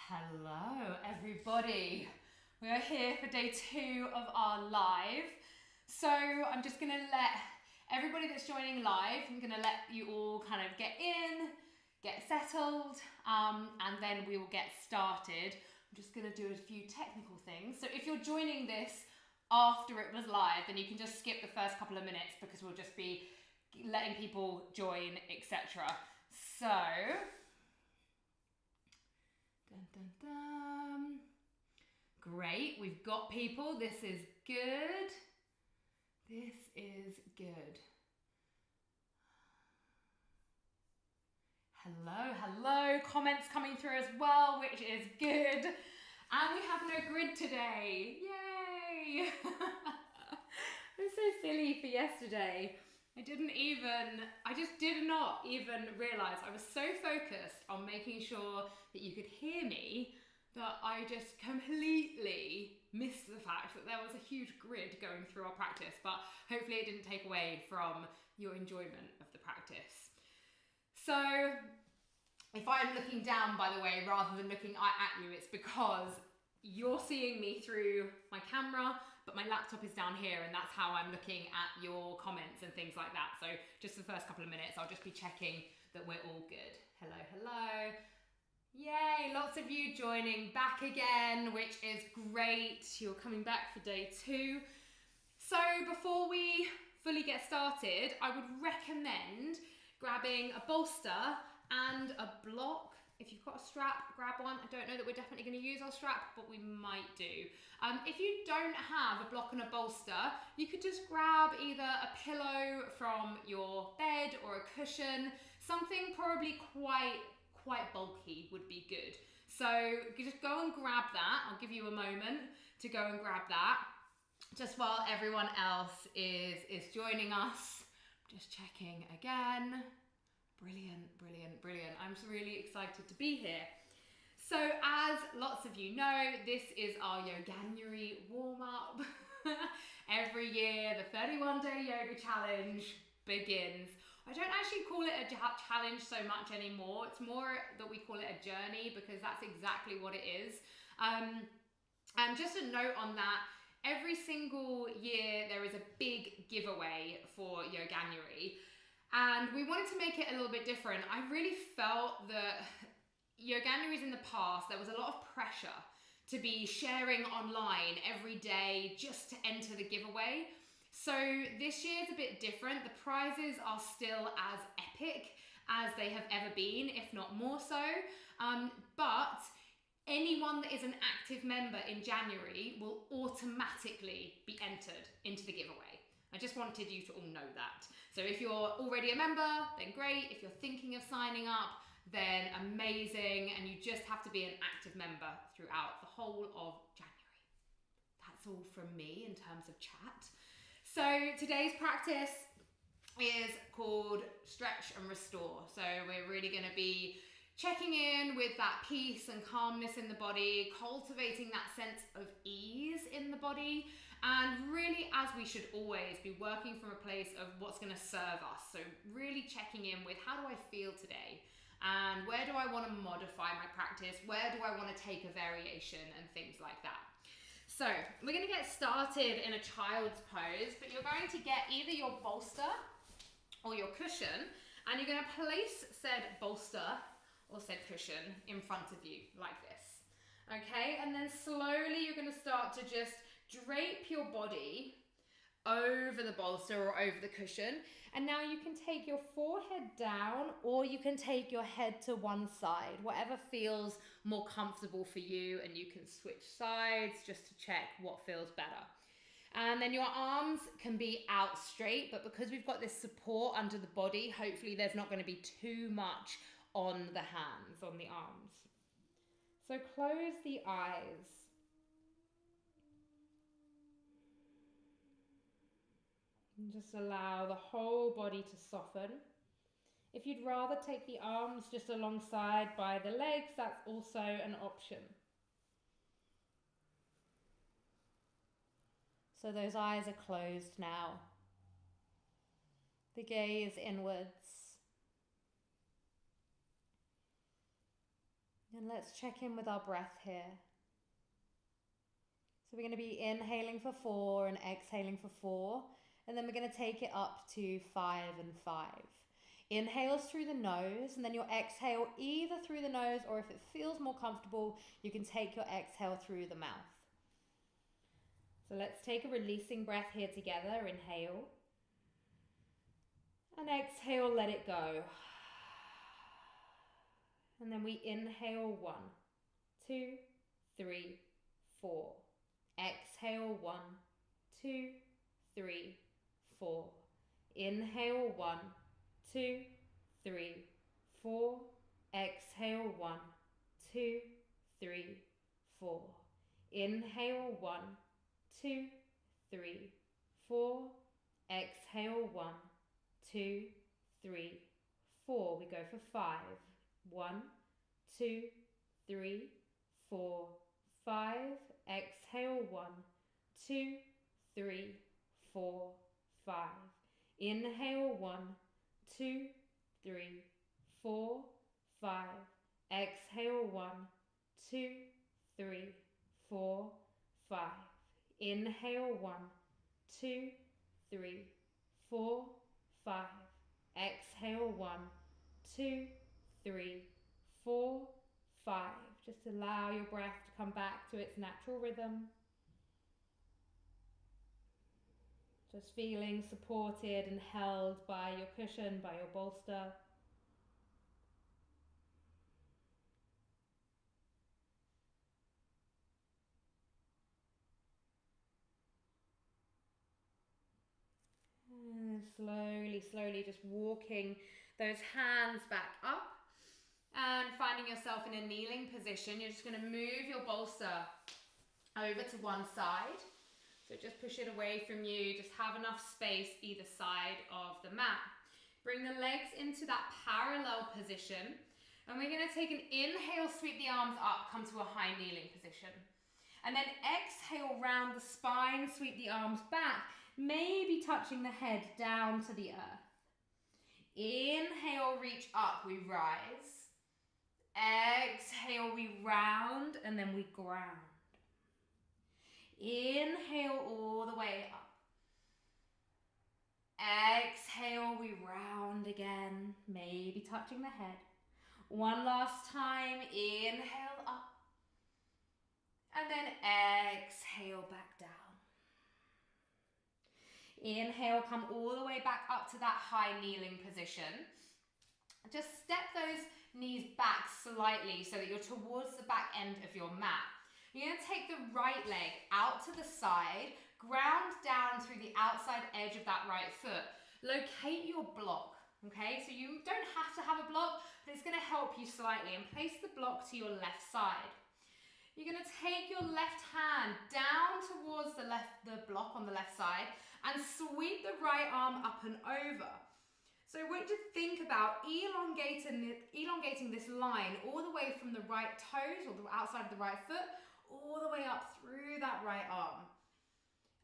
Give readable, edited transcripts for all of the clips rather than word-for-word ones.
Hello everybody, we are here for day 2 of our live. So I'm just going to let everybody that's joining live, I'm going to let you all kind of get in, get settled, and then we will get started. I'm just going to do a few technical things. So if you're joining this after it was live, then you can just skip the first couple of minutes because we'll just be letting people join, etc. So dun, dun, dun. Great, we've got people. This is good. This is good. Hello. Comments coming through as well, which is good. And we have no grid today. Yay! I'm so silly for yesterday. I just did not even realise. I was so focused on making sure that you could hear me that I just completely missed the fact that there was a huge grid going through our practice, but hopefully it didn't take away from your enjoyment of the practice. So if I'm looking down, by the way, rather than looking at you, it's because you're seeing me through my camera, but my laptop is down here and that's how I'm looking at your comments and things like that. So just the first couple of minutes, I'll just be checking that we're all good. Hello. Yay, lots of you joining back again, which is great. You're coming back for day 2. So before we fully get started, I would recommend grabbing a bolster and a block. If you've got a strap, grab one. I don't know that we're definitely going to use our strap, but we might do. If you don't have a block and a bolster, you could just grab either a pillow from your bed or a cushion. Something probably quite bulky would be good. So just go and grab that. I'll give you a moment to go and grab that. Just while everyone else is joining us. Just checking again. Brilliant. I'm really excited to be here. So as lots of you know, this is our Yoganuary warm-up. Every year, the 31-day yoga challenge begins. I don't actually call it a challenge so much anymore. It's more that we call it a journey because that's exactly what it is. And just a note on that, every single year there is a big giveaway for Yoganuary. And we wanted to make it a little bit different. I really felt that Yoganuaries in the past, there was a lot of pressure to be sharing online every day just to enter the giveaway. So this year's a bit different. The prizes are still as epic as they have ever been, if not more so. But anyone that is an active member in January will automatically be entered into the giveaway. I just wanted you to all know that. So if you're already a member, then great. If you're thinking of signing up, then amazing. And you just have to be an active member throughout the whole of January. That's all from me in terms of chat. So today's practice is called Stretch and Restore. So we're really going to be checking in with that peace and calmness in the body, cultivating that sense of ease in the body, and really, as we should always, be working from a place of what's going to serve us. So really checking in with how do I feel today? And where do I want to modify my practice? Where do I want to take a variation and things like that? So we're going to get started in a child's pose, but you're going to get either your bolster or your cushion, and you're going to place said bolster or said cushion in front of you like this. Okay, and then slowly you're going to start to just drape your body over the bolster or over the cushion. And now you can take your forehead down or you can take your head to one side, whatever feels more comfortable for you, and you can switch sides just to check what feels better. And then your arms can be out straight, but because we've got this support under the body, hopefully there's not going to be too much on the hands, on the arms. So close the eyes. And just allow the whole body to soften. If you'd rather take the arms just alongside by the legs, that's also an option. So those eyes are closed now. The gaze inwards. And let's check in with our breath here. So we're going to be inhaling for 4 and exhaling for 4. And then we're going to take it up to 5 and 5. Inhales through the nose, and then your exhale either through the nose, or if it feels more comfortable, you can take your exhale through the mouth. So let's take a releasing breath here together. Inhale. And exhale, let it go. And then we inhale 1, 2, 3, 4. Exhale 1, 2, 3, 4. Inhale 1, 2, 3, 4. Exhale 1, 2, 3, 4. Inhale 1, 2, 3, 4. Exhale 1, 2, 3, 4. We go for 5. 1, 2, 3, 4, 5. Exhale 1, 2, 3, 4, 5. Inhale 1, 2, 3, 4, 5. Exhale 1, 2, 3, 4, 5. Inhale 1, 2, 3, 4, 5. Exhale 1, 2, 3, 4, 5. Just allow your breath to come back to its natural rhythm. Just feeling supported and held by your cushion, by your bolster. And slowly just walking those hands back up and finding yourself in a kneeling position. You're just going to move your bolster over to one side. So just push it away from you. Just have enough space either side of the mat. Bring the legs into that parallel position. And we're going to take an inhale, sweep the arms up, come to a high kneeling position. And then exhale, round the spine, sweep the arms back, maybe touching the head down to the earth. Inhale, reach up, we rise. Exhale, we round, and then we ground. Inhale all the way up. Exhale, we round again, maybe touching the head. One last time, inhale up. And then exhale back down. Inhale, come all the way back up to that high kneeling position. Just step those knees back slightly so that you're towards the back end of your mat. You're going to take the right leg out to the side, ground down through the outside edge of that right foot. Locate your block, okay? So you don't have to have a block, but it's going to help you slightly. And place the block to your left side. You're going to take your left hand down towards the block on the left side and sweep the right arm up and over. So I want you to think about elongating this line all the way from the right toes or the outside of the right foot all the way up through that right arm.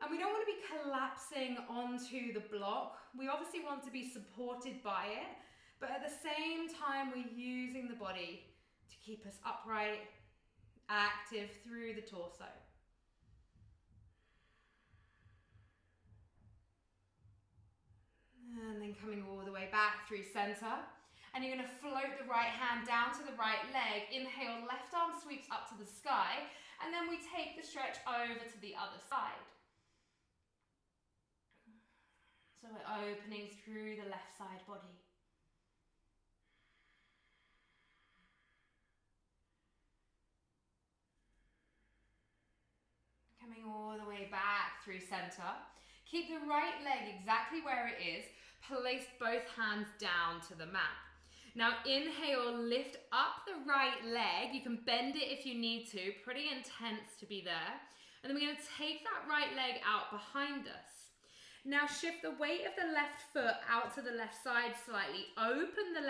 And we don't want to be collapsing onto the block. We obviously want to be supported by it, but at the same time we're using the body to keep us upright, active through the torso. And then coming all the way back through center. And you're going to float the right hand down to the right leg. Inhale, left arm sweeps up to the sky. And then we take the stretch over to the other side. So we're opening through the left side body. Coming all the way back through center. Keep the right leg exactly where it is. Place both hands down to the mat. Now inhale, lift up the right leg. You can bend it if you need to, pretty intense to be there. And then we're going to take that right leg out behind us. Now shift the weight of the left foot out to the left side slightly. Open the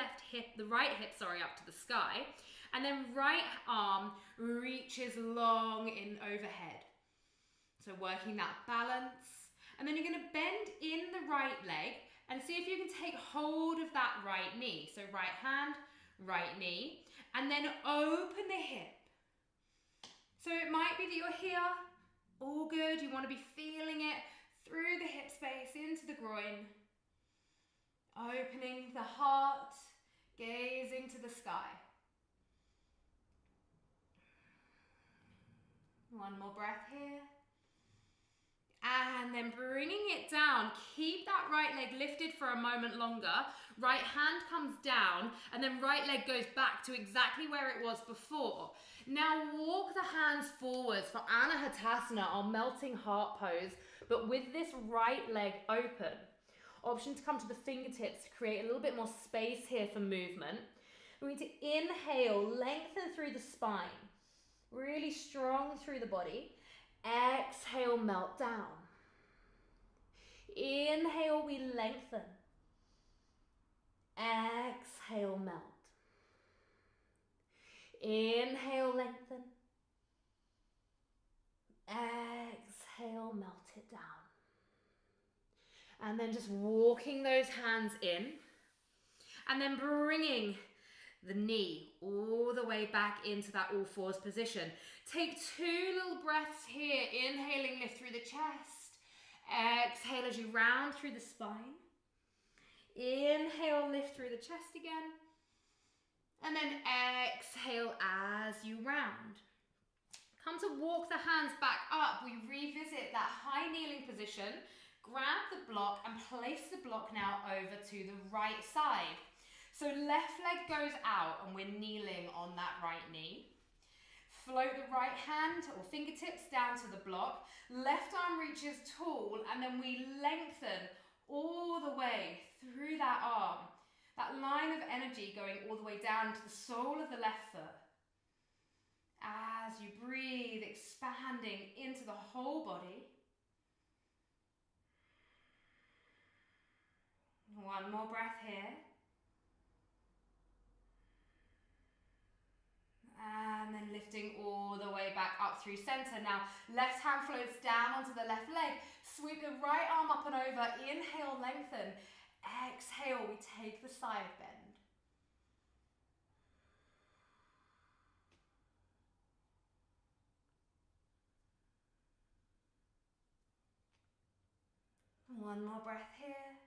right hip, up to the sky. And then right arm reaches long in overhead. So working that balance. And then you're going to bend in the right leg and see if you can take hold of that right knee. So right hand, right knee. And then open the hip. So it might be that you're here, all good. You want to be feeling it through the hip space, into the groin. Opening the heart, gazing to the sky. One more breath here. And then bringing it down, keep that right leg lifted for a moment longer. Right hand comes down and then right leg goes back to exactly where it was before. Now walk the hands forwards for Anahatasana, our melting heart pose, but with this right leg open. Option to come to the fingertips to create a little bit more space here for movement. We're going to inhale, lengthen through the spine, really strong through the body. Exhale, melt down. Inhale, we lengthen. Exhale, melt. Inhale, lengthen. Exhale, melt it down. And then just walking those hands in. And then bringing the knee all the way back into that all fours position. Take 2 little breaths here. Inhaling, lift through the chest. Exhale as you round through the spine. Inhale, lift through the chest again. And then exhale as you round. Come to walk the hands back up. We revisit that high kneeling position. Grab the block and place the block now over to the right side. So left leg goes out and we're kneeling on that right knee. Float the right hand or fingertips down to the block. Left arm reaches tall and then we lengthen all the way through that arm. That line of energy going all the way down to the sole of the left foot. As you breathe, expanding into the whole body. One more breath here. And then lifting all the way back up through center. Now, left hand floats down onto the left leg. Sweep the right arm up and over. Inhale, lengthen. Exhale, we take the side bend. One more breath here.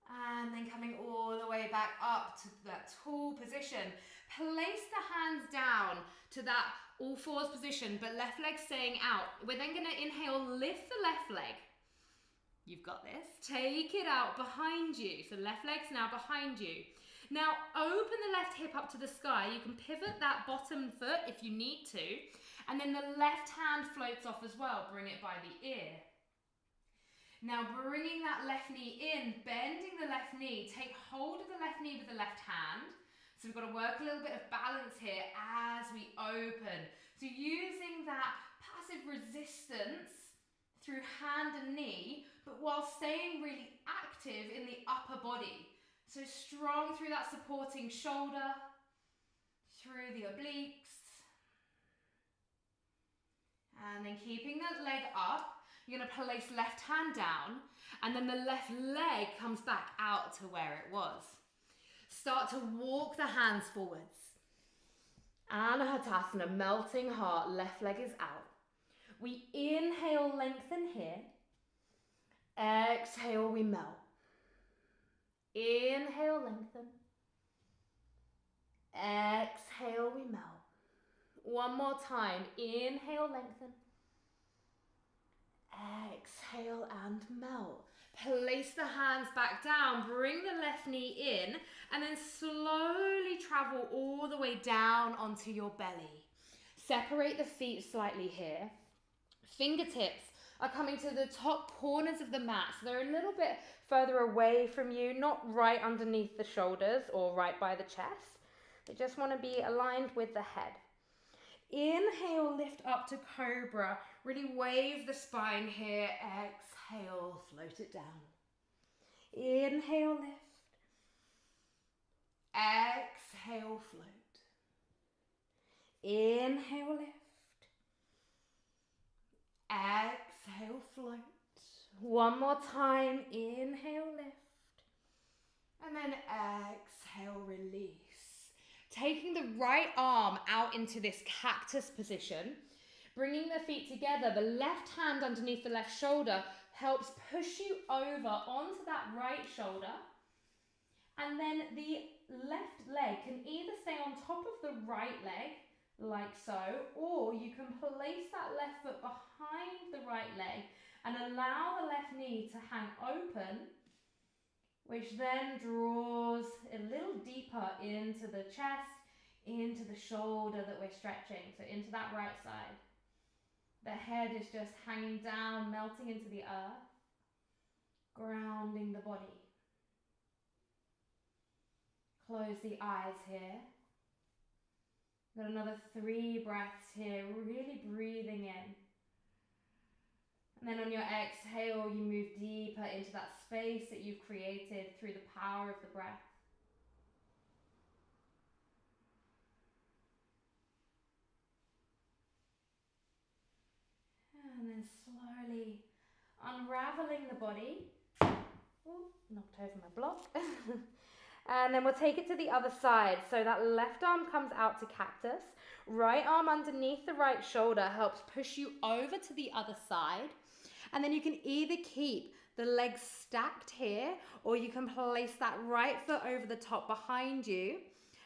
And then coming all the way back up to that tall position. Place the hands down to that all fours position, but left leg staying out. We're then going to inhale, lift the left leg. You've got this. Take it out behind you. So left leg's now behind you. Now open the left hip up to the sky. You can pivot that bottom foot if you need to. And then the left hand floats off as well. Bring it by the ear. Now bringing that left knee in, bending the left knee. Take hold of the left knee with the left hand. So we've got to work a little bit of balance here as we open. So using that passive resistance through hand and knee, but while staying really active in the upper body. So strong through that supporting shoulder, through the obliques. And then keeping that leg up, you're going to place left hand down, and then the left leg comes back out to where it was. Start to walk the hands forwards. Anahatasana, melting heart, left leg is out. We inhale, lengthen here. Exhale, we melt. Inhale, lengthen. Exhale, we melt. One more time. Inhale, lengthen. Exhale and melt. Place the hands back down, bring the left knee in, and then slowly travel all the way down onto your belly. Separate the feet slightly here. Fingertips are coming to the top corners of the mat, so they're a little bit further away from you, not right underneath the shoulders or right by the chest. They just want to be aligned with the head. Inhale, lift up to cobra. Really wave the spine here. Exhale, float it down. Inhale, lift. Exhale, float. Inhale, lift. Exhale, float. One more time. Inhale, lift. And then exhale, release. Taking the right arm out into this cactus position, bringing the feet together, the left hand underneath the left shoulder helps push you over onto that right shoulder. And then the left leg can either stay on top of the right leg, like so, or you can place that left foot behind the right leg and allow the left knee to hang open, which then draws a little deeper into the chest, into the shoulder that we're stretching, so into that right side. The head is just hanging down, melting into the earth, grounding the body. Close the eyes here. Got another 3 breaths here, really breathing in. And then on your exhale, you move deeper into that space that you've created through the power of the breath. And then slowly unraveling the body. Oh, knocked over my block. And then we'll take it to the other side. So that left arm comes out to cactus. Right arm underneath the right shoulder helps push you over to the other side. And then you can either keep the legs stacked here, or you can place that right foot over the top behind you.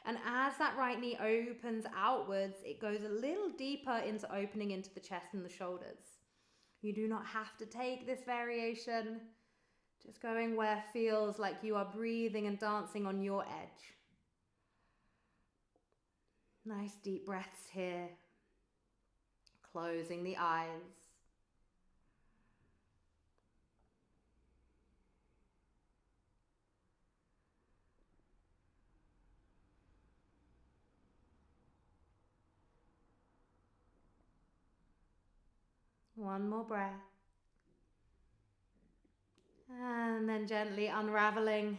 And as that right knee opens outwards, it goes a little deeper into opening into the chest and the shoulders. You do not have to take this variation. Just going where feels like you are breathing and dancing on your edge. Nice deep breaths here. Closing the eyes. One more breath. And then gently unraveling,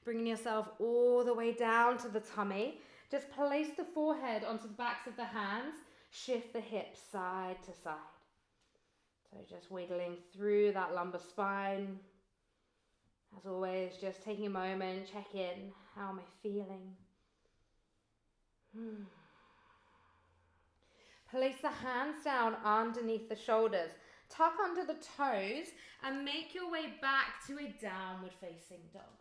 bringing yourself all the way down to the tummy. Just place the forehead onto the backs of the hands. Shift the hips side to side. So just wiggling through that lumbar spine. As always, just taking a moment, check in. How am I feeling? Place the hands down underneath the shoulders. Tuck under the toes and make your way back to a downward facing dog.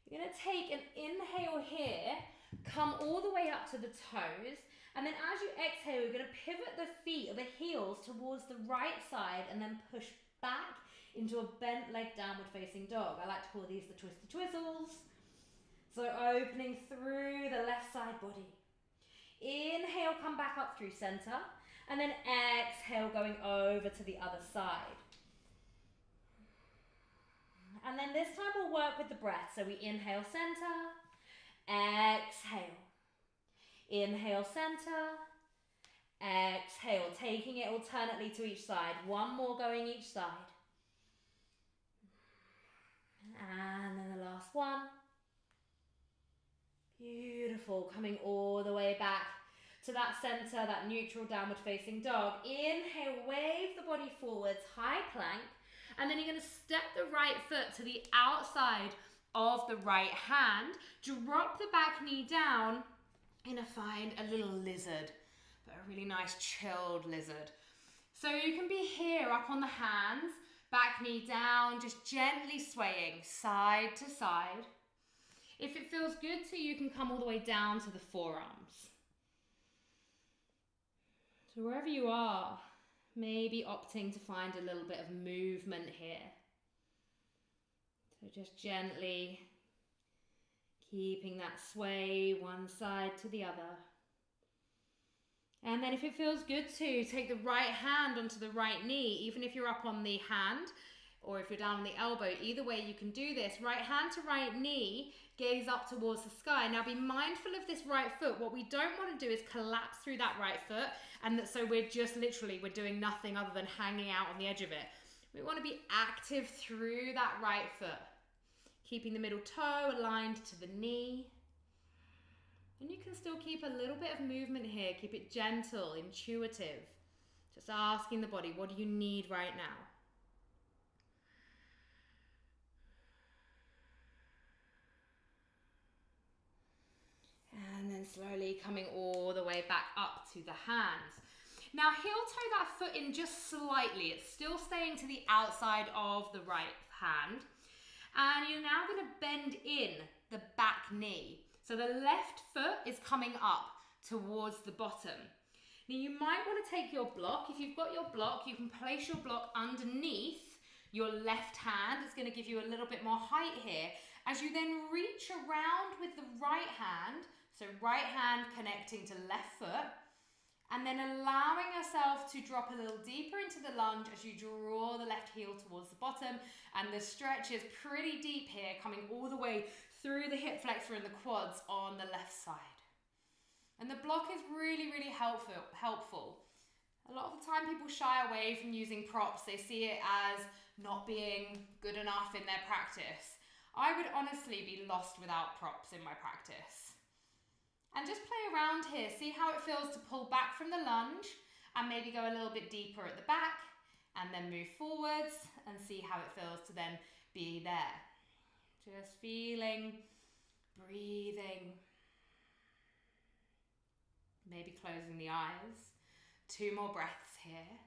You're going to take an inhale here, come all the way up to the toes, and then as you exhale, you're going to pivot the feet or the heels towards the right side and then push back into a bent leg downward facing dog. I like to call these the twisty twizzles. So opening through the left side body. Inhale, come back up through center. And then exhale, going over to the other side. And then this time we'll work with the breath. So we inhale, center, exhale. Inhale, center, exhale. Taking it alternately to each side. One more going each side. And then the last one. Beautiful. Coming all the way back to that center, that neutral downward facing dog. Inhale, wave the body forwards, high plank. And then you're going to step the right foot to the outside of the right hand. Drop the back knee down and find a little lizard, but a really nice chilled lizard. So you can be here up on the hands, back knee down, just gently swaying side to side. If it feels good to you, you can come all the way down to the forearms. So wherever you are, maybe opting to find a little bit of movement here. So just gently keeping that sway one side to the other. And then if it feels good to, take the right hand onto the right knee, even if you're up on the hand or if you're down on the elbow, either way you can do this. Right hand to right knee, gaze up towards the sky. Now be mindful of this right foot. What we don't want to do is collapse through that right foot, and that so we're just literally, we're doing nothing other than hanging out on the edge of it. We want to be active through that right foot, keeping the middle toe aligned to the knee. And you can still keep a little bit of movement here. Keep it gentle, intuitive. Just asking the body, what do you need right now? slowly coming all the way back up to the hands. Now heel toe that foot in just slightly. It's still staying to the outside of the right hand. And you're now going to bend in the back knee. So the left foot is coming up towards the bottom. Now you might want to take your block. If you've got your block, you can place your block underneath your left hand. It's going to give you a little bit more height here. As you then reach around with the right hand, so right hand connecting to left foot, and then allowing yourself to drop a little deeper into the lunge as you draw the left heel towards the bottom. And the stretch is pretty deep here, coming all the way through the hip flexor and the quads on the left side. And the block is really, really helpful. A lot of the time people shy away from using props. They see it as not being good enough in their practice. I would honestly be lost without props in my practice. And just play around here. See how it feels to pull back from the lunge and maybe go a little bit deeper at the back and then move forwards and see how it feels to then be there. Just feeling, breathing. Maybe closing the eyes. 2 more breaths here.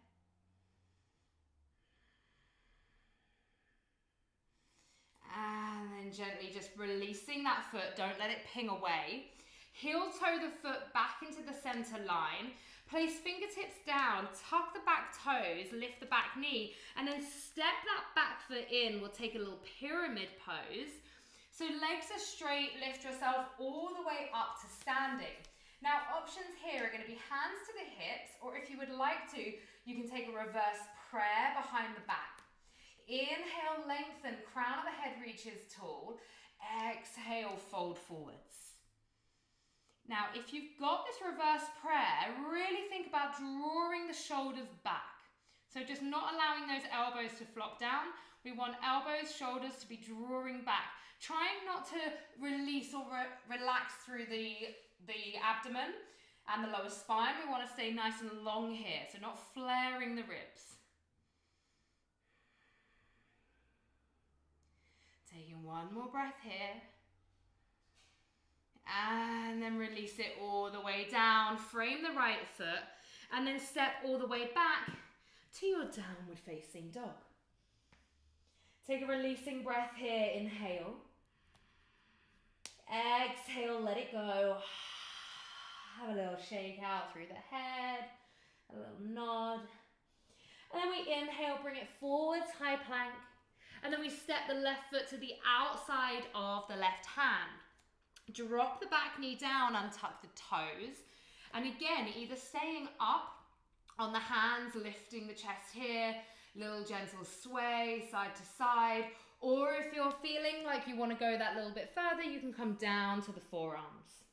And then gently just releasing that foot. Don't let it ping away. Heel toe the foot back into the center line. Place fingertips down, tuck the back toes, lift the back knee, and then step that back foot in. We'll take a little pyramid pose. So legs are straight, lift yourself all the way up to standing. Now options here are going to be hands to the hips, or if you would like to, you can take a reverse prayer behind the back. Inhale, lengthen, crown of the head reaches tall. Exhale, fold forwards. Now, if you've got this reverse prayer, really think about drawing the shoulders back. So just not allowing those elbows to flop down. We want elbows, shoulders to be drawing back. Trying not to release or relax through the abdomen and the lower spine. We want to stay nice and long here, so not flaring the ribs. Taking one more breath here. And then release it all the way down. Frame the right foot and then step all the way back to your downward facing dog. Take a releasing breath here. Inhale. Exhale, let it go. Have a little shake out through the head. A little nod. And then we inhale, bring it forwards, high plank. And then we step the left foot to the outside of the left hand. Drop the back knee down, untuck the toes. And again, either staying up on the hands, lifting the chest here, little gentle sway side to side, or if you're feeling like you want to go that little bit further, you can come down to the forearms.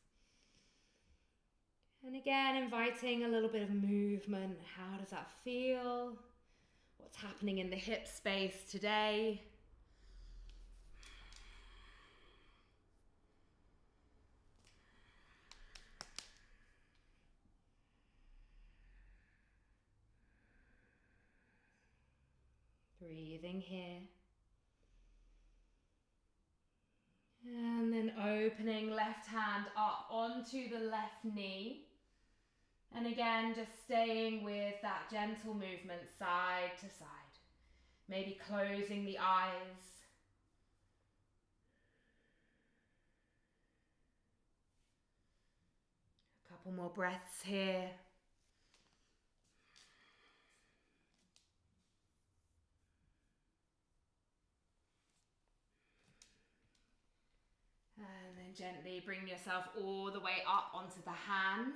And again, inviting a little bit of movement. How does that feel? What's happening in the hip space today? Breathing here. And then opening left hand up onto the left knee. And again, just staying with that gentle movement side to side. Maybe closing the eyes. A couple more breaths here. And then gently bring yourself all the way up onto the hands.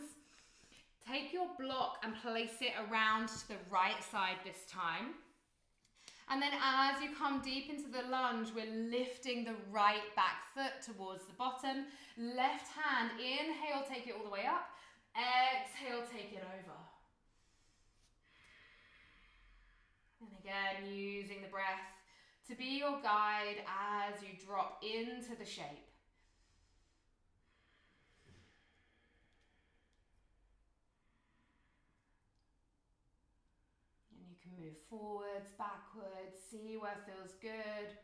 Take your block and place it around to the right side this time. And then as you come deep into the lunge, we're lifting the right back foot towards the bottom. Left hand, inhale, take it all the way up. Exhale, take it over. And again, using the breath to be your guide as you drop into the shape. Move forwards, backwards, see where feels good.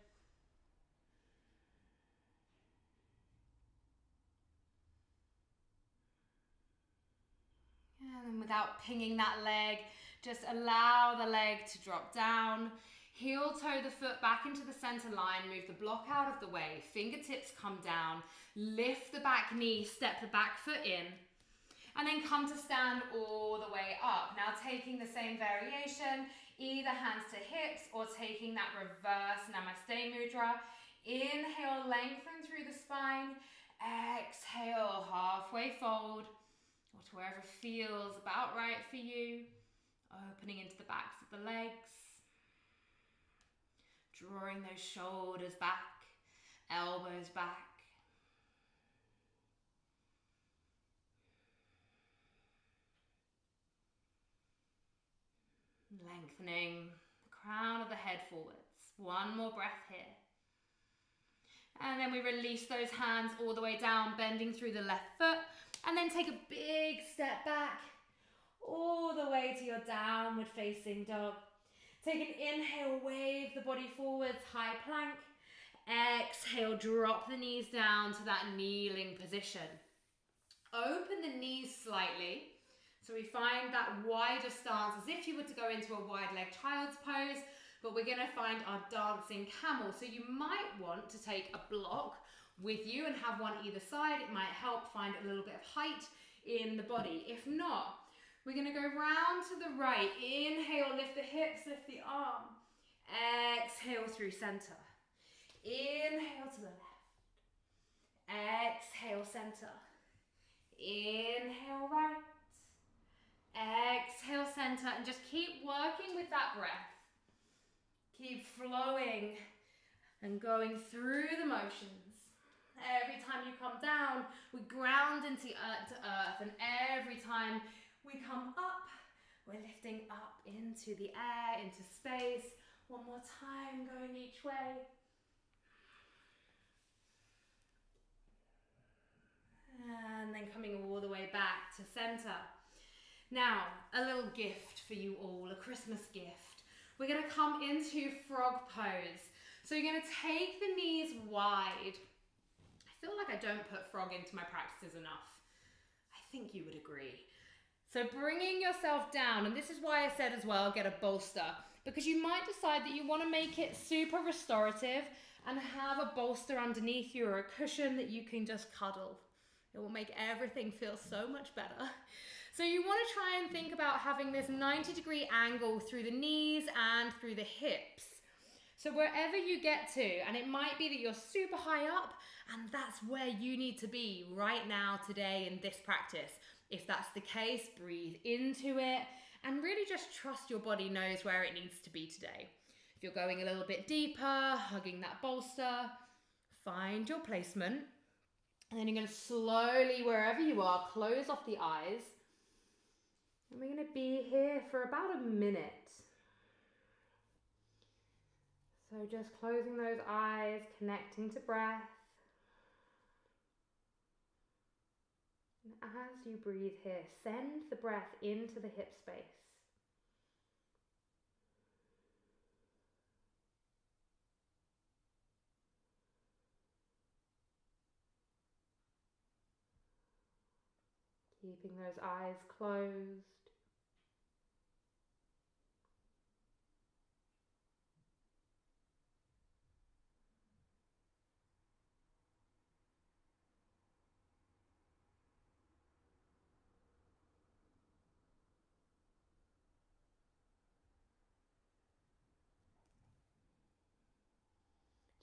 without pinging that leg. Just allow the leg to drop down. Heel toe the foot back into the center line. Move the block out of the way. Fingertips come down. Lift the back knee. Step the back foot in. And then come to stand all the way up. Now taking the same variation, either hands to hips or taking that reverse Namaste Mudra. Inhale, lengthen through the spine. Exhale, halfway fold, or to wherever feels about right for you. Opening into the backs of the legs. Drawing those shoulders back, elbows back. Lengthening the crown of the head forwards. One more breath here. And then we release those hands all the way down, bending through the left foot. And then take a big step back, all the way to your downward facing dog. Take an inhale, wave the body forwards, high plank. Exhale, drop the knees down to that kneeling position. Open the knees slightly. So we find that wider stance as if you were to go into a wide leg child's pose, but we're gonna find our dancing camel. So you might want to take a block with you and have one either side. It might help find a little bit of height in the body. If not, we're gonna go round to the right. Inhale, lift the hips, lift the arm. Exhale through center. Inhale to the left. Exhale, center. Inhale, right. Exhale, center, and just keep working with that breath. Keep flowing and going through the motions. Every time you come down, we ground into earth, and every time we come up, we're lifting up into the air, into space. One more time, going each way. And then coming all the way back to center. Now, a little gift for you all, a Christmas gift. We're gonna come into frog pose. So you're gonna take the knees wide. I feel like I don't put frog into my practices enough. I think you would agree. So bringing yourself down, and this is why I said as well, get a bolster, because you might decide that you wanna make it super restorative and have a bolster underneath you or a cushion that you can just cuddle. It will make everything feel so much better. So you want to try and think about having this 90-degree angle through the knees and through the hips. So wherever you get to, and it might be that you're super high up, and that's where you need to be right now, today, in this practice. If that's the case, breathe into it, and really just trust your body knows where it needs to be today. If you're going a little bit deeper, hugging that bolster, find your placement. And then you're going to slowly, wherever you are, close off the eyes. And we're going to be here for about a minute. So just closing those eyes, connecting to breath. And as you breathe here, send the breath into the hip space. Keeping those eyes closed.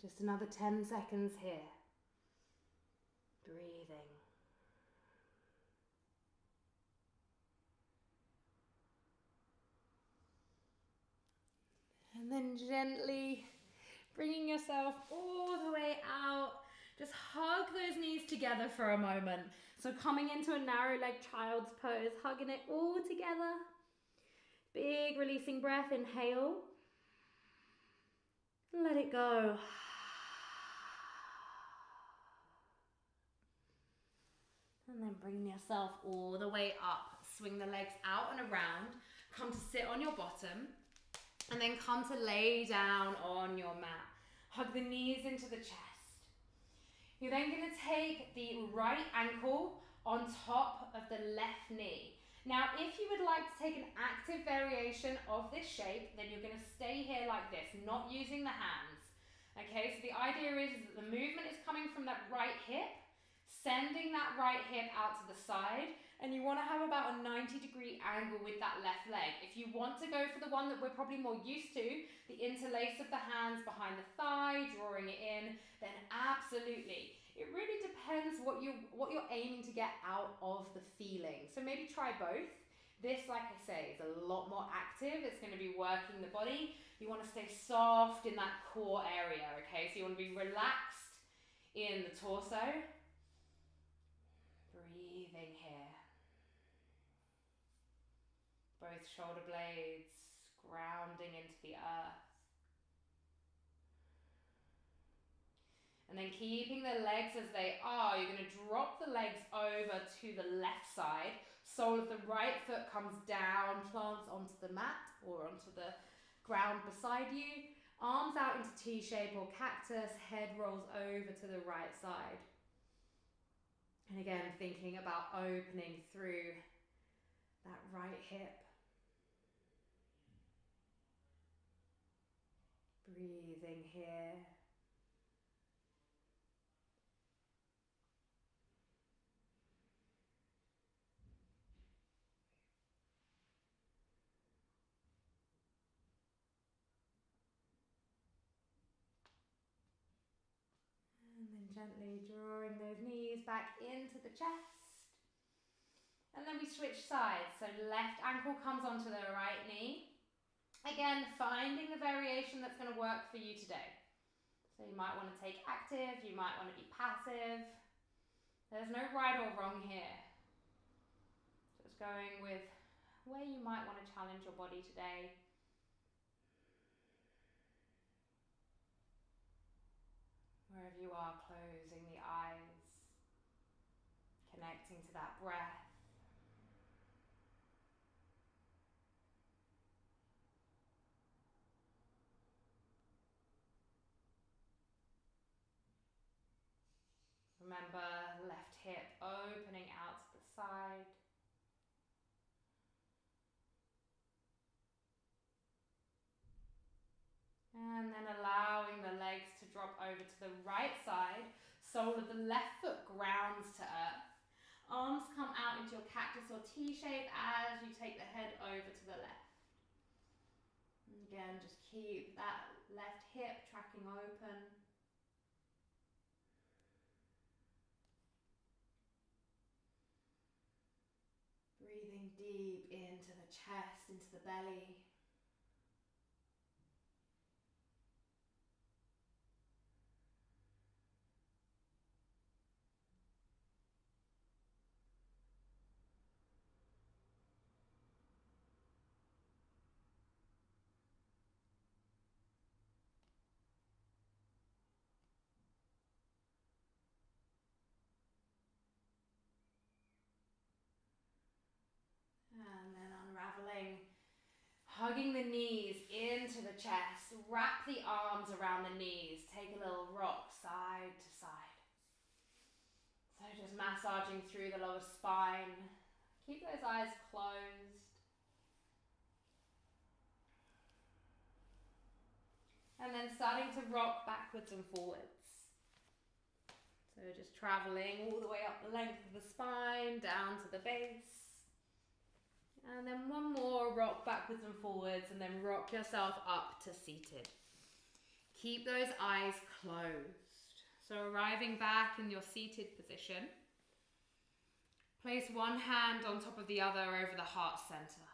Just another 10 seconds here. Breathing. And then gently bringing yourself all the way out. Just hug those knees together for a moment. So coming into a narrow leg child's pose, hugging it all together. Big releasing breath, inhale. Let it go. And then bring yourself all the way up. Swing the legs out and around. Come to sit on your bottom. And then come to lay down on your mat. Hug the knees into the chest. You're then going to take the right ankle on top of the left knee. Now, if you would like to take an active variation of this shape, then you're going to stay here like this, not using the hands. Okay, so the idea is that the movement is coming from that right hip, sending that right hip out to the side, and you want to have about a 90-degree angle with that left leg. If you want to go for the one that we're probably more used to, the interlace of the hands behind the thigh, drawing it in, then absolutely. It really depends what you're aiming to get out of the feeling. So maybe try both. This, like I say, is a lot more active. It's going to be working the body. You want to stay soft in that core area, okay? So you want to be relaxed in the torso. Breathing here. Both shoulder blades grounding into the earth. And then keeping the legs as they are, you're going to drop the legs over to the left side. Sole of the right foot comes down, plants onto the mat or onto the ground beside you. Arms out into T-shape or cactus, head rolls over to the right side. And again, thinking about opening through that right hip. Breathing here. And then gently drawing those knees back into the chest. And then we switch sides. So left ankle comes onto the right knee. Again, finding the variation that's going to work for you today. So you might want to take active, you might want to be passive. There's no right or wrong here. Just going with where you might want to challenge your body today. Wherever you are, closing the eyes, connecting to that breath. Remember, left hip opening out to the side. And then allowing the legs to drop over to the right side. Sole of the left foot grounds to earth. Arms come out into your cactus or T-shape as you take the head over to the left. And again, just keep that left hip tracking open. Breathing deep into the chest, into the belly. And then unraveling, hugging the knees into the chest, wrap the arms around the knees, take a little rock side to side. So just massaging through the lower spine, keep those eyes closed. And then starting to rock backwards and forwards. So just traveling all the way up the length of the spine, down to the base. And then one more rock backwards and forwards, and then rock yourself up to seated. Keep those eyes closed. So arriving back in your seated position, place one hand on top of the other over the heart center.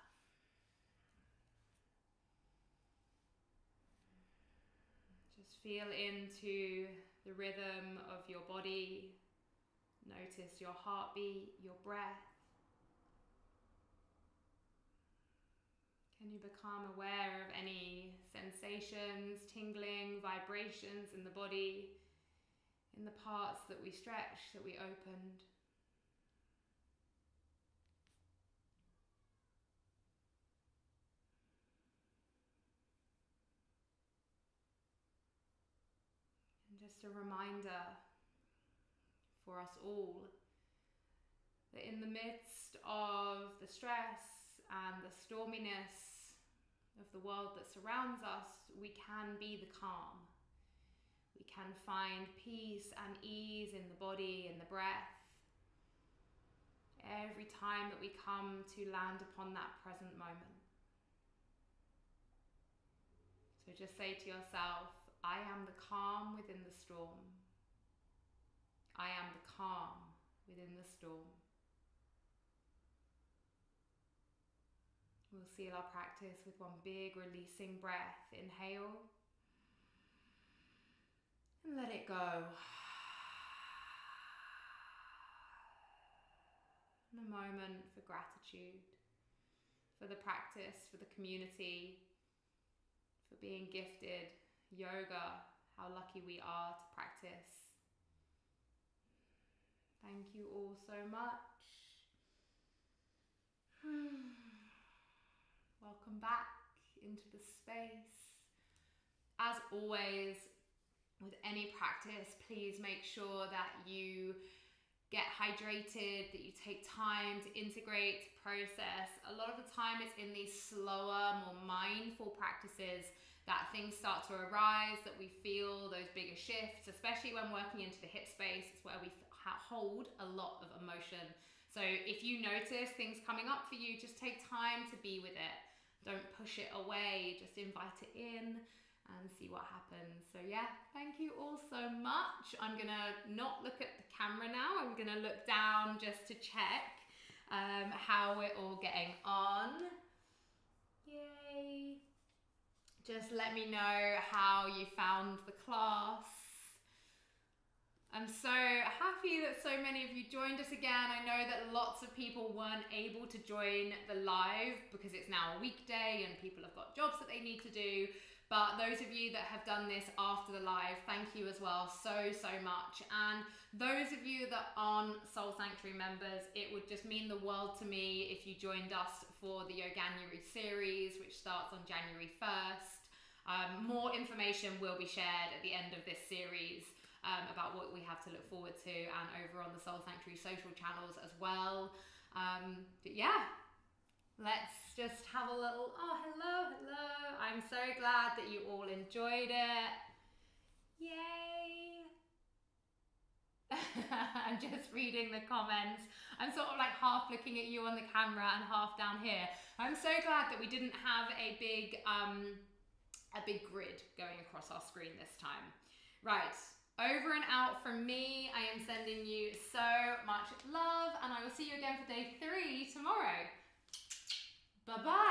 Just feel into the rhythm of your body. Notice your heartbeat, your breath. Can you become aware of any sensations, tingling, vibrations in the body, in the parts that we stretched, that we opened? And just a reminder for us all that in the midst of the stress and the storminess of the world that surrounds us, we can be the calm. We can find peace and ease in the body and the breath. Every time that we come to land upon that present moment. So just say to yourself, I am the calm within the storm. I am the calm within the storm. We'll seal our practice with one big releasing breath. Inhale. And let it go. And a moment for gratitude, for the practice, for the community, for being gifted yoga, how lucky we are to practice. Thank you all so much. Welcome back into the space. As always, with any practice, please make sure that you get hydrated, that you take time to integrate, to process. A lot of the time it's in these slower, more mindful practices that things start to arise, that we feel those bigger shifts, especially when working into the hip space. It's where we hold a lot of emotion. So if you notice things coming up for you, just take time to be with it. Don't push it away, just invite it in and see what happens. So yeah, thank you all so much. I'm gonna not look at the camera now. I'm gonna look down just to check how we're all getting on. Yay. Just let me know how you found the class. I'm so happy that so many of you joined us again. I know that lots of people weren't able to join the live because it's now a weekday and people have got jobs that they need to do. But those of you that have done this after the live, thank you as well so much. And those of you that aren't Soul Sanctuary members, it would just mean the world to me if you joined us for the Yoganuary series, which starts on January 1st. More information will be shared at the end of this series about what we have to look forward to, and over on the Soul Sanctuary social channels as well. But yeah, let's just have a little, oh, hello. I'm so glad that you all enjoyed it. Yay. I'm just reading the comments. I'm sort of like half looking at you on the camera and half down here. I'm so glad that we didn't have a big grid going across our screen this time. Right, over and out from me. I am sending you so much love, and I will see you again for day 3 tomorrow. Bye-bye.